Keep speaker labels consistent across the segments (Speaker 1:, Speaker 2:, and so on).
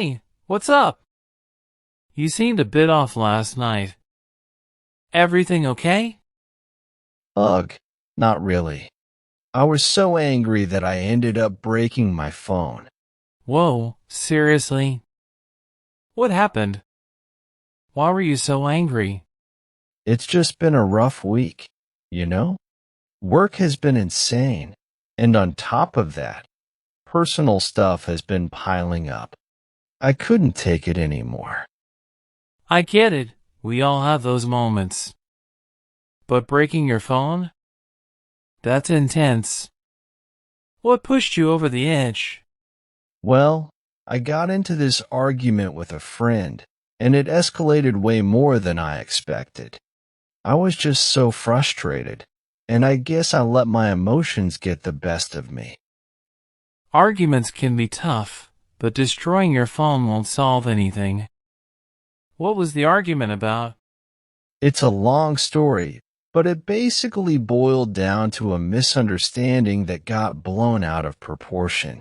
Speaker 1: Hey, what's up? You seemed a bit off last night. Everything okay?
Speaker 2: Ugh, not really. I was so angry that I ended up breaking my phone.
Speaker 1: Whoa, seriously? What happened? Why were you so angry?
Speaker 2: It's just been a rough week, you know? Work has been insane, and on top of that, personal stuff has been piling up. I couldn't take it anymore.
Speaker 1: I get it. We all have those moments. But breaking your phone? That's intense. What pushed you over the edge?
Speaker 2: Well, I got into this argument with a friend, and it escalated way more than I expected. I was just so frustrated, and I guess I let my emotions get the best of me.
Speaker 1: Arguments can be tough, but destroying your phone won't solve anything. What was the argument about?
Speaker 2: It's a long story, but it basically boiled down to a misunderstanding that got blown out of proportion.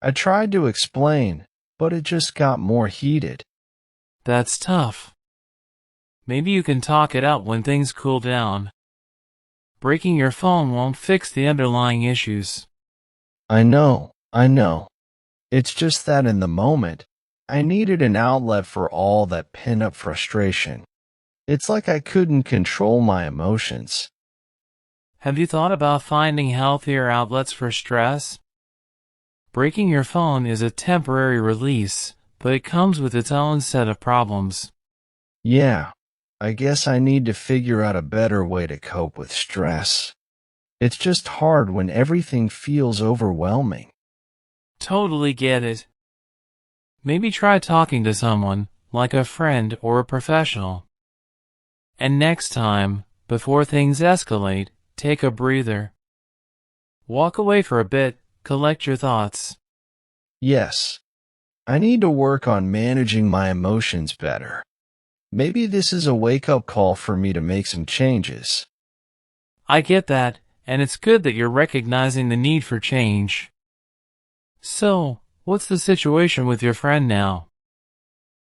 Speaker 2: I tried to explain, but it just got more heated.
Speaker 1: That's tough. Maybe you can talk it out when things cool down. Breaking your phone won't fix the underlying issues.
Speaker 2: I know. It's just that in the moment, I needed an outlet for all that pent-up frustration. It's like I couldn't control my emotions.
Speaker 1: Have you thought about finding healthier outlets for stress? Breaking your phone is a temporary release, but it comes with its own set of problems.
Speaker 2: Yeah, I guess I need to figure out a better way to cope with stress. It's just hard when everything feels overwhelming.
Speaker 1: Totally get it. Maybe try talking to someone, like a friend or a professional. And next time, before things escalate, take a breather. Walk away for a bit, collect your thoughts.
Speaker 2: Yes, I need to work on managing my emotions better. Maybe this is a wake-up call for me to make some changes.
Speaker 1: I get that, and it's good that you're recognizing the need for change. So, what's the situation with your friend now?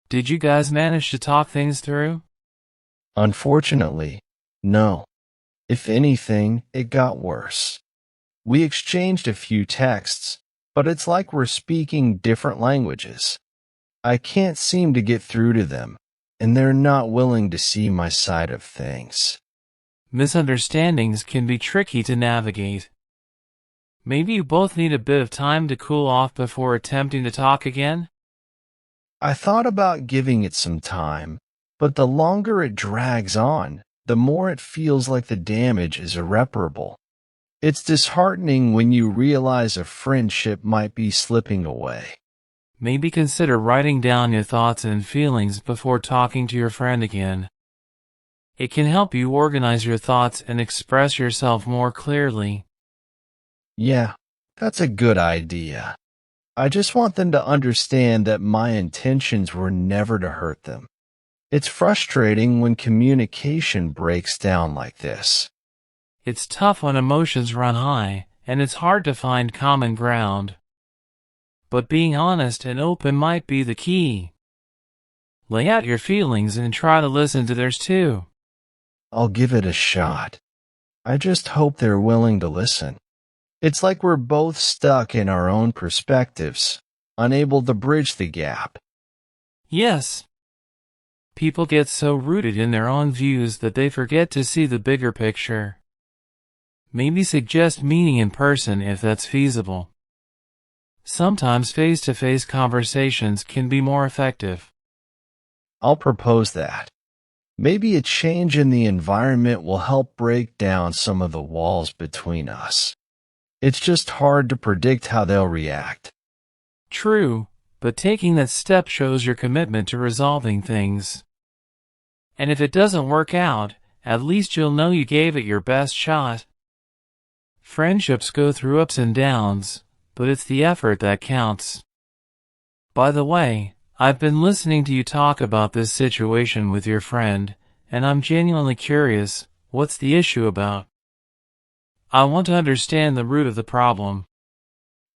Speaker 1: Did you guys manage to talk things through?
Speaker 2: Unfortunately, no. If anything, it got worse. We exchanged a few texts, but it's like we're speaking different languages. I can't seem to get through to them, and they're not willing to see my side of things.
Speaker 1: Misunderstandings can be tricky to navigate. Maybe you both need a bit of time to cool off before attempting to talk again?
Speaker 2: I thought about giving it some time, but the longer it drags on, the more it feels like the damage is irreparable. It's disheartening when you realize a friendship might be slipping away.
Speaker 1: Maybe consider writing down your thoughts and feelings before talking to your friend again. It can help you organize your thoughts and express yourself more clearly.
Speaker 2: Yeah, that's a good idea. I just want them to understand that my intentions were never to hurt them. It's frustrating when communication breaks down like this.
Speaker 1: It's tough when emotions run high, and it's hard to find common ground. But being honest and open might be the key. Lay out your feelings and try to listen to theirs too.
Speaker 2: I'll give it a shot. I just hope they're willing to listen. It's like we're both stuck in our own perspectives, unable to bridge the gap.
Speaker 1: Yes. People get so rooted in their own views that they forget to see the bigger picture. Maybe suggest meeting in person if that's feasible. Sometimes face-to-face conversations can be more effective.
Speaker 2: I'll propose that. Maybe a change in the environment will help break down some of the walls between us. It's just hard to predict how they'll react.
Speaker 1: True, but taking that step shows your commitment to resolving things. And if it doesn't work out, at least you'll know you gave it your best shot. Friendships go through ups and downs, but it's the effort that counts. By the way, I've been listening to you talk about this situation with your friend, and I'm genuinely curious, what's the issue about? I want to understand the root of the problem.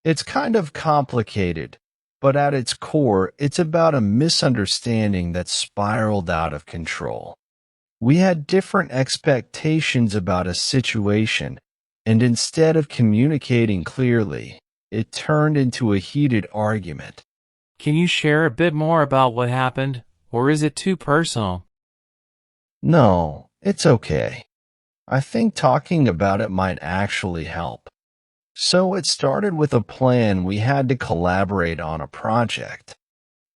Speaker 2: It's kind of complicated, but at its core, it's about a misunderstanding that spiraled out of control. We had different expectations about a situation, and instead of communicating clearly, it turned into a heated argument.
Speaker 1: Can you share a bit more about what happened, or is it too personal?
Speaker 2: No, it's okay. I think talking about it might actually help. So it started with a plan we had to collaborate on a project.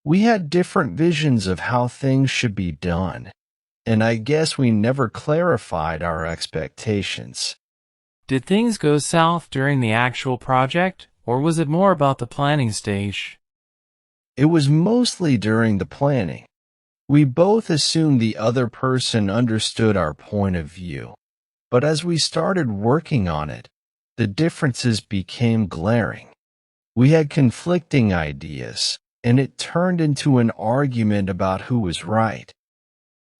Speaker 2: We had different visions of how things should be done, and I guess we never clarified our expectations.
Speaker 1: Did things go south during the actual project, or was it more about the planning stage?
Speaker 2: It was mostly during the planning. We both assumed the other person understood our point of view, but as we started working on it, the differences became glaring. We had conflicting ideas, and it turned into an argument about who was right.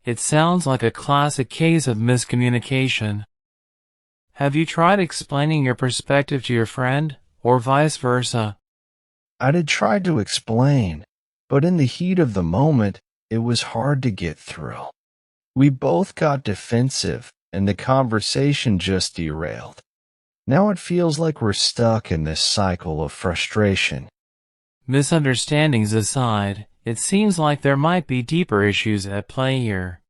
Speaker 1: It sounds like a classic case of miscommunication. Have you tried explaining your perspective to your friend, or vice versa?
Speaker 2: I had tried to explain, but in the heat of the moment, it was hard to get through. We both got defensive, and the conversation just derailed. Now it feels like we're stuck in this cycle of frustration.
Speaker 1: Misunderstandings aside, it seems like there might be deeper issues at play here.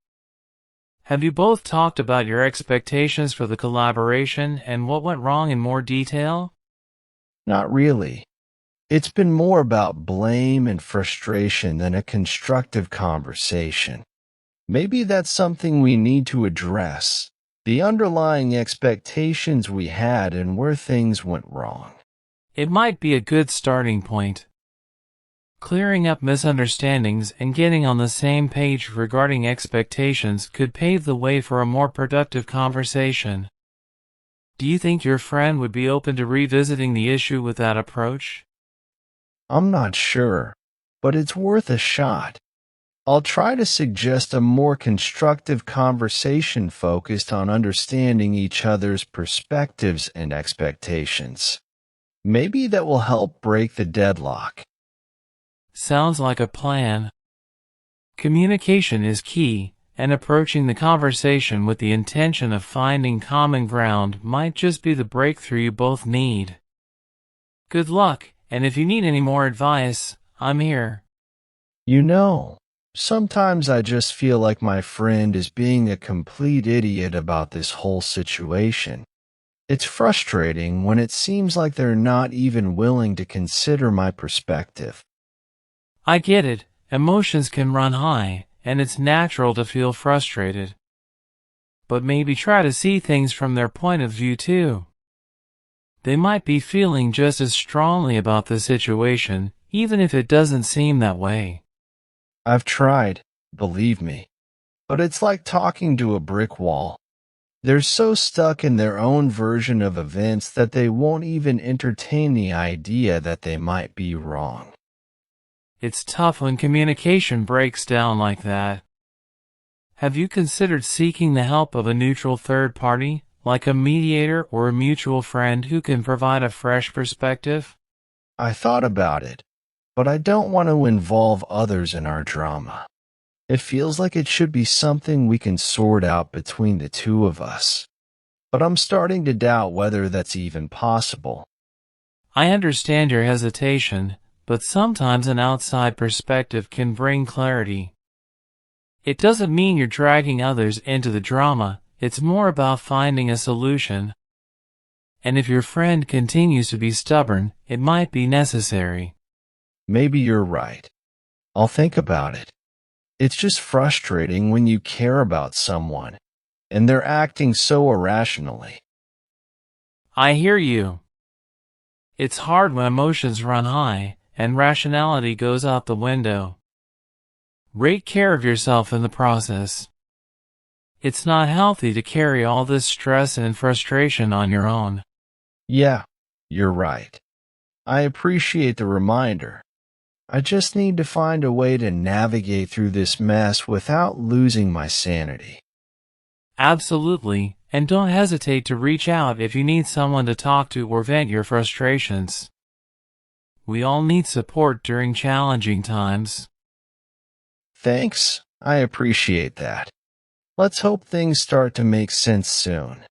Speaker 1: Have you both talked about your expectations for the collaboration and what went wrong in more detail?
Speaker 2: Not really. It's been more about blame and frustration than a constructive conversation. Maybe that's something we need to address. The underlying expectations we had and where things went wrong.
Speaker 1: It might be a good starting point. Clearing up misunderstandings and getting on the same page regarding expectations could pave the way for a more productive conversation. Do you think your friend would be open to revisiting the issue with that approach?
Speaker 2: I'm not sure, but it's worth a shot. I'll try to suggest a more constructive conversation focused on understanding each other's perspectives and expectations. Maybe that will help break the deadlock.
Speaker 1: Sounds like a plan. Communication is key, and approaching the conversation with the intention of finding common ground might just be the breakthrough you both need. Good luck, and if you need any more advice, I'm here.
Speaker 2: Sometimes I just feel like my friend is being a complete idiot about this whole situation. It's frustrating when it seems like they're not even willing to consider my perspective.
Speaker 1: I get it, emotions can run high, and it's natural to feel frustrated. But maybe try to see things from their point of view too. They might be feeling just as strongly about the situation, even if it doesn't seem that way.
Speaker 2: I've tried, believe me, but it's like talking to a brick wall. They're so stuck in their own version of events that they won't even entertain the idea that they might be wrong.
Speaker 1: It's tough when communication breaks down like that. Have you considered seeking the help of a neutral third party, like a mediator or a mutual friend who can provide a fresh perspective?
Speaker 2: I thought about it, but I don't want to involve others in our drama. It feels like it should be something we can sort out between the two of us. But I'm starting to doubt whether that's even possible.
Speaker 1: I understand your hesitation, but sometimes an outside perspective can bring clarity. It doesn't mean you're dragging others into the drama, it's more about finding a solution. And if your friend continues to be stubborn, it might be necessary.
Speaker 2: Maybe you're right. I'll think about it. It's just frustrating when you care about someone, and they're acting so irrationally.
Speaker 1: I hear you. It's hard when emotions run high, and rationality goes out the window. Take care of yourself in the process. It's not healthy to carry all this stress and frustration on your own.
Speaker 2: Yeah, you're right. I appreciate the reminder. I just need to find a way to navigate through this mess without losing my sanity.
Speaker 1: Absolutely, and don't hesitate to reach out if you need someone to talk to or vent your frustrations. We all need support during challenging times.
Speaker 2: Thanks. I appreciate that. Let's hope things start to make sense soon.